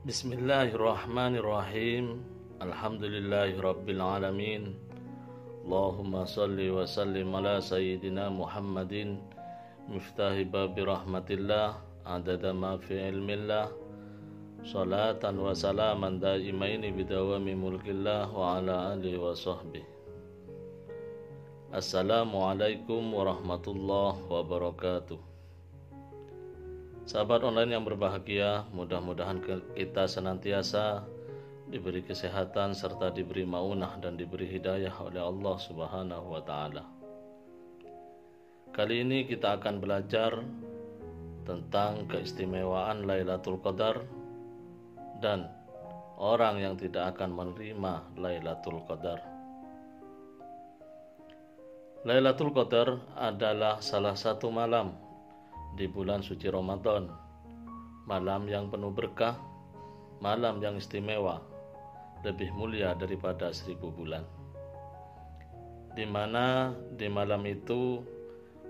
Bismillahirrahmanirrahim. Alhamdulillahirabbil alamin. Allahumma salli wa sallim ala sayyidina Muhammadin miftahi babi rahmatillah adada ma fi ilmillah salatan wa salaman daimaini bidawami mulkillah wa ala alihi wa sahbihi. Assalamualaikum warahmatullahi wabarakatuh. Sahabat online yang berbahagia, mudah-mudahan kita senantiasa diberi kesehatan serta diberi maunah dan diberi hidayah oleh Allah Subhanahu wa taala. Kali ini kita akan belajar tentang keistimewaan Lailatul Qadar dan orang yang tidak akan menerima Lailatul Qadar. Lailatul Qadar adalah salah satu malam di bulan suci Ramadan, malam yang penuh berkah, malam yang istimewa, lebih mulia daripada 1000 bulan, di mana di malam itu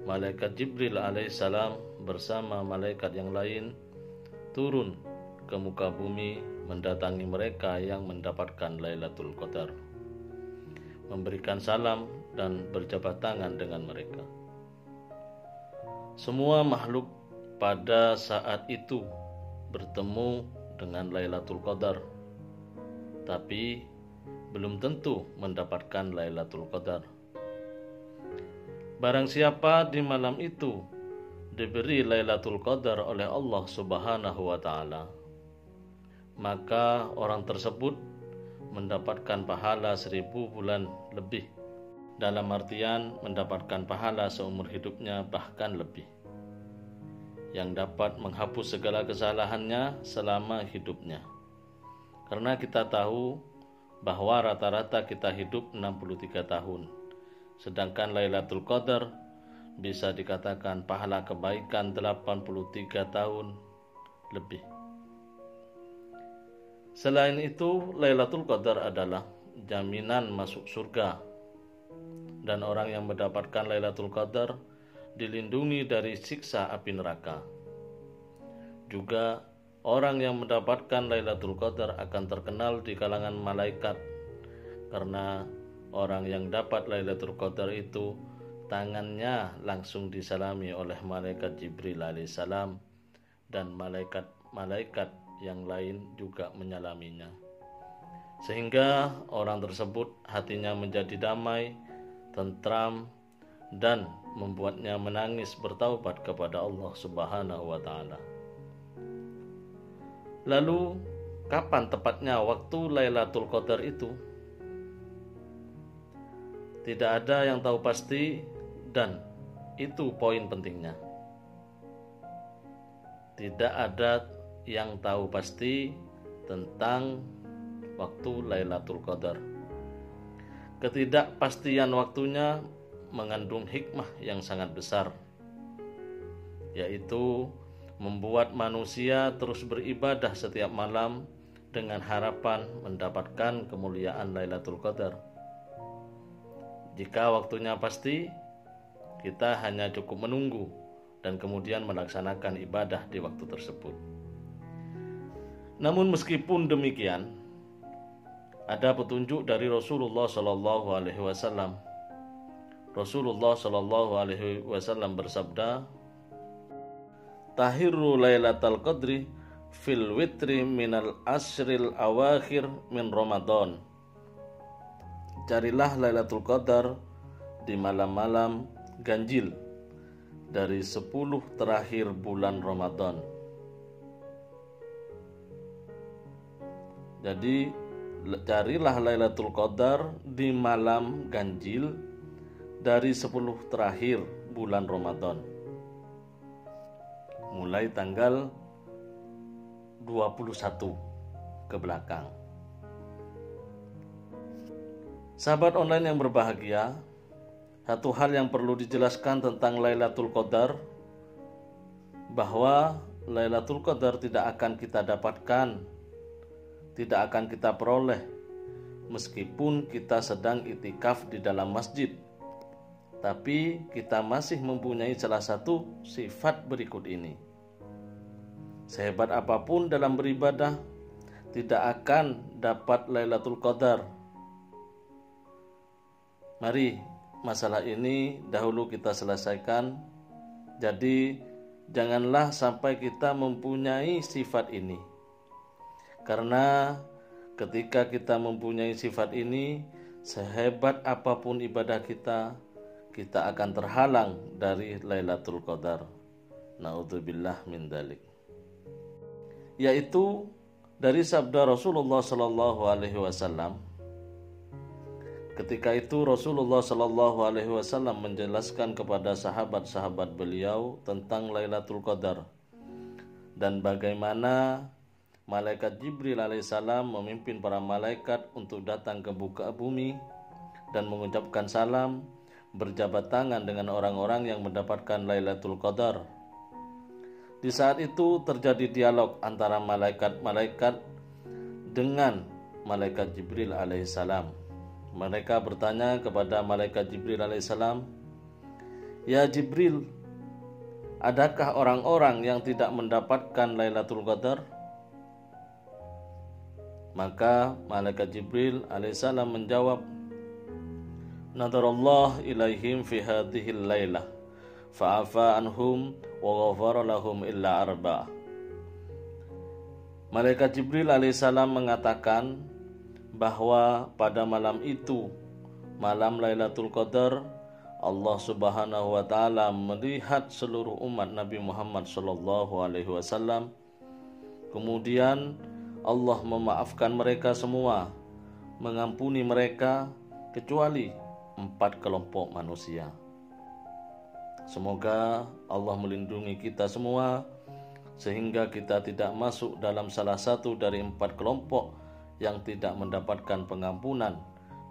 malaikat Jibril alaihissalam bersama malaikat yang lain turun ke muka bumi mendatangi mereka yang mendapatkan Lailatul Qadar, memberikan salam dan berjabat tangan dengan mereka. Semua makhluk pada saat itu bertemu dengan Lailatul Qadar, tapi belum tentu mendapatkan Lailatul Qadar. Barang siapa di malam itu diberi Lailatul Qadar oleh Allah Subhanahu wa taala, maka orang tersebut mendapatkan pahala 1000 bulan lebih. Dalam artian mendapatkan pahala seumur hidupnya bahkan lebih, yang dapat menghapus segala kesalahannya selama hidupnya. Karena kita tahu bahwa rata-rata kita hidup 63 tahun, sedangkan Lailatul Qadar bisa dikatakan pahala kebaikan 83 tahun lebih. Selain itu, Lailatul Qadar adalah jaminan masuk surga, dan orang yang mendapatkan Lailatul Qadar dilindungi dari siksa api neraka. Juga orang yang mendapatkan Lailatul Qadar akan terkenal di kalangan malaikat, karena orang yang dapat Lailatul Qadar itu tangannya langsung disalami oleh malaikat Jibril alaihissalam, dan malaikat-malaikat yang lain juga menyalaminya, sehingga orang tersebut hatinya menjadi damai, tentram, dan membuatnya menangis bertaubat kepada Allah Subhanahu wa taala. Lalu, kapan tepatnya waktu Lailatul Qadar itu? Tidak ada yang tahu pasti, dan itu poin pentingnya. Tidak ada yang tahu pasti tentang waktu Lailatul Qadar. Ketidakpastian waktunya mengandung hikmah yang sangat besar, yaitu membuat manusia terus beribadah setiap malam dengan harapan mendapatkan kemuliaan Lailatul Qadar. Jika waktunya pasti, kita hanya cukup menunggu dan kemudian melaksanakan ibadah di waktu tersebut. Namun meskipun demikian, ada petunjuk dari Rasulullah Shallallahu Alaihi Wasallam. Rasulullah Shallallahu Alaihi Wasallam bersabda, "Tahirru Lailatul Qadri fil witri minal ashril awakhir min Ramadan." Carilah Lailatul Qadar di malam-malam ganjil dari 10 terakhir bulan Ramadan. Jadi carilah Lailatul Qadar di malam ganjil dari 10 terakhir bulan Ramadan, mulai tanggal 21 ke belakang. Sahabat online yang berbahagia, satu hal yang perlu dijelaskan tentang Lailatul Qadar, bahwa Lailatul Qadar tidak akan kita dapatkan, tidak akan kita peroleh meskipun kita sedang itikaf di dalam masjid. Tapi kita masih mempunyai salah satu sifat berikut ini. Sehebat apapun dalam beribadah, tidak akan dapat Lailatul Qadar. Mari masalah ini dahulu kita selesaikan. Jadi janganlah sampai kita mempunyai sifat ini. Karena ketika kita mempunyai sifat ini, sehebat apapun ibadah kita akan terhalang dari Lailatul Qadar. Na'udzubillah min dzalik. Yaitu dari sabda Rasulullah sallallahu alaihi wasallam. Ketika itu Rasulullah sallallahu alaihi wasallam menjelaskan kepada sahabat-sahabat beliau tentang Lailatul Qadar dan bagaimana malaikat Jibril alaihissalam memimpin para malaikat untuk datang ke muka bumi dan mengucapkan salam, berjabat tangan dengan orang-orang yang mendapatkan Lailatul Qadar. Di saat itu terjadi dialog antara malaikat-malaikat dengan malaikat Jibril alaihissalam. Mereka bertanya kepada malaikat Jibril alaihissalam, "Ya Jibril, adakah orang-orang yang tidak mendapatkan Lailatul Qadar?" Maka malaikat Jibril alaihissalam menjawab, "Nadarallah ilaihim fi hadhil lailah fa'afa anhum wa ghafara lahum illa arba'ah." Malaikat Jibril alaihissalam mengatakan bahwa pada malam itu, malam Lailatul Qadar, Allah Subhanahu wa taala melihat seluruh umat Nabi Muhammad sallallahu alaihi wasallam. Kemudian Allah memaafkan mereka semua, mengampuni mereka kecuali 4 kelompok manusia. Semoga Allah melindungi kita semua sehingga kita tidak masuk dalam salah satu dari 4 kelompok yang tidak mendapatkan pengampunan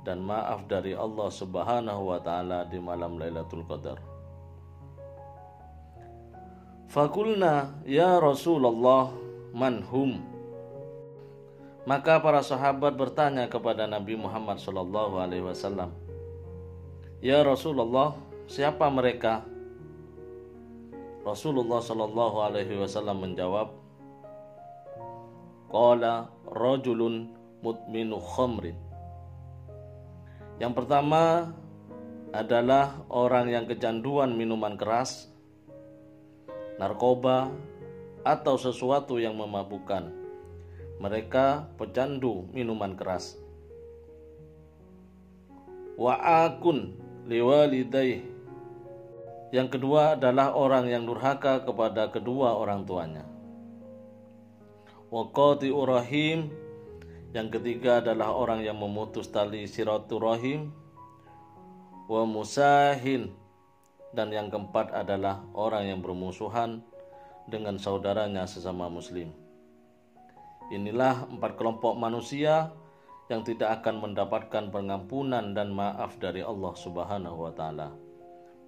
dan maaf dari Allah Subhanahu wa taala di malam Lailatul Qadar. Fakulna ya Rasulullah manhum. Maka para sahabat bertanya kepada Nabi Muhammad sallallahu alaihi wasallam, "Ya Rasulullah, siapa mereka?" Rasulullah sallallahu alaihi wasallam menjawab, "Qala rajulun mudminu khamrin." Yang pertama adalah orang yang kecanduan minuman keras, narkoba, atau sesuatu yang memabukkan. Mereka pecandu minuman keras. Wa'akun liwalidayh. Yang kedua adalah orang yang durhaka kepada kedua orang tuanya. Waqati'ur rahim. Yang ketiga adalah orang yang memutus tali silaturahim. Wa musahin. Dan yang keempat adalah orang yang bermusuhan dengan saudaranya sesama muslim. Inilah 4 kelompok manusia yang tidak akan mendapatkan pengampunan dan maaf dari Allah Subhanahu wa taala.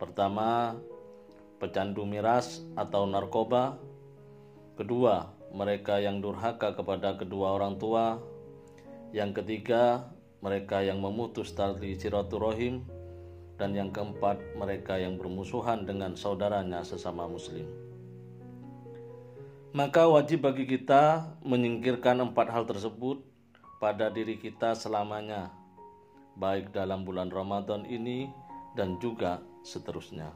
Pertama, pecandu miras atau narkoba. Kedua, mereka yang durhaka kepada kedua orang tua. Yang ketiga, mereka yang memutus tali silaturahim. Dan yang keempat, mereka yang bermusuhan dengan saudaranya sesama muslim. Maka wajib bagi kita menyingkirkan 4 hal tersebut pada diri kita selamanya, baik dalam bulan Ramadan ini dan juga seterusnya.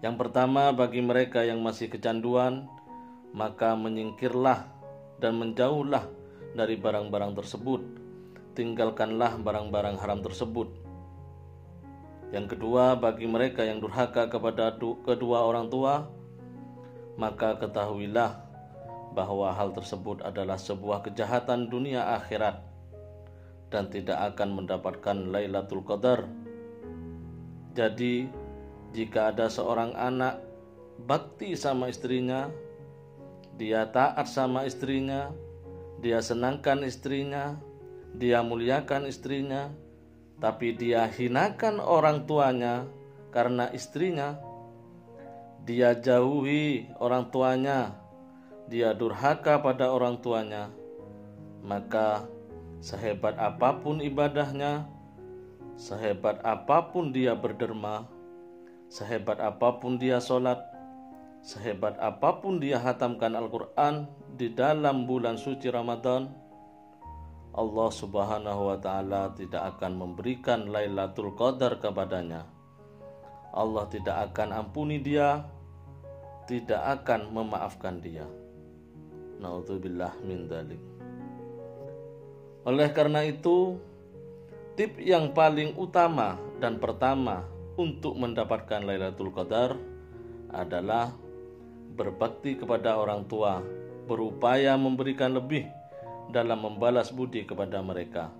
Yang pertama, bagi mereka yang masih kecanduan, maka menyingkirlah dan menjauhlah dari barang-barang tersebut. Tinggalkanlah barang-barang haram tersebut. Yang kedua, bagi mereka yang durhaka kepada kedua orang tua, maka ketahuilah bahwa hal tersebut adalah sebuah kejahatan dunia akhirat dan tidak akan mendapatkan Lailatul Qadar. Jadi, jika ada seorang anak bakti sama istrinya, dia taat sama istrinya, dia senangkan istrinya, dia muliakan istrinya, tapi dia hinakan orang tuanya karena istrinya, dia jauhi orang tuanya dia durhaka pada orang tuanya, maka sehebat apapun ibadahnya, sehebat apapun dia berderma, sehebat apapun dia sholat, sehebat apapun dia hatamkan Al-Quran di dalam bulan suci Ramadan, Allah Subhanahu wa Ta'ala tidak akan memberikan Lailatul Qadar kepadanya. Allah tidak akan ampuni dia, tidak akan memaafkan dia. Na'udzubillah min dzalik. Oleh karena itu, tip yang paling utama dan pertama untuk mendapatkan Lailatul Qadar adalah berbakti kepada orang tua, berupaya memberikan lebih dalam membalas budi kepada mereka.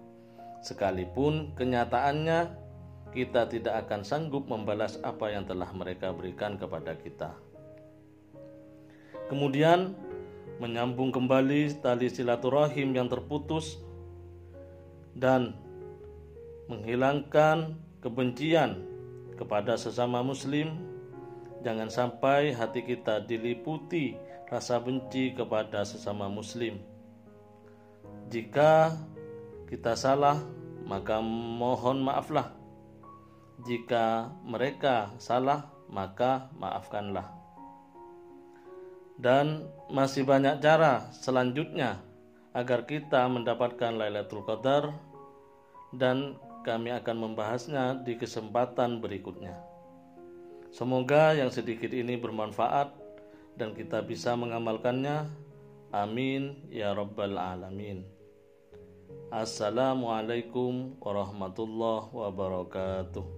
Sekalipun kenyataannya kita tidak akan sanggup membalas apa yang telah mereka berikan kepada kita. Kemudian menyambung kembali tali silaturahim yang terputus dan menghilangkan kebencian kepada sesama muslim. Jangan sampai hati kita diliputi rasa benci kepada sesama muslim. Jika kita salah, maka mohon maaflah. Jika mereka salah, maka maafkanlah. Dan masih banyak cara selanjutnya agar kita mendapatkan Lailatul Qadar, dan kami akan membahasnya di kesempatan berikutnya. Semoga yang sedikit ini bermanfaat dan kita bisa mengamalkannya. Amin ya rabbal alamin. Assalamualaikum warahmatullahi wabarakatuh.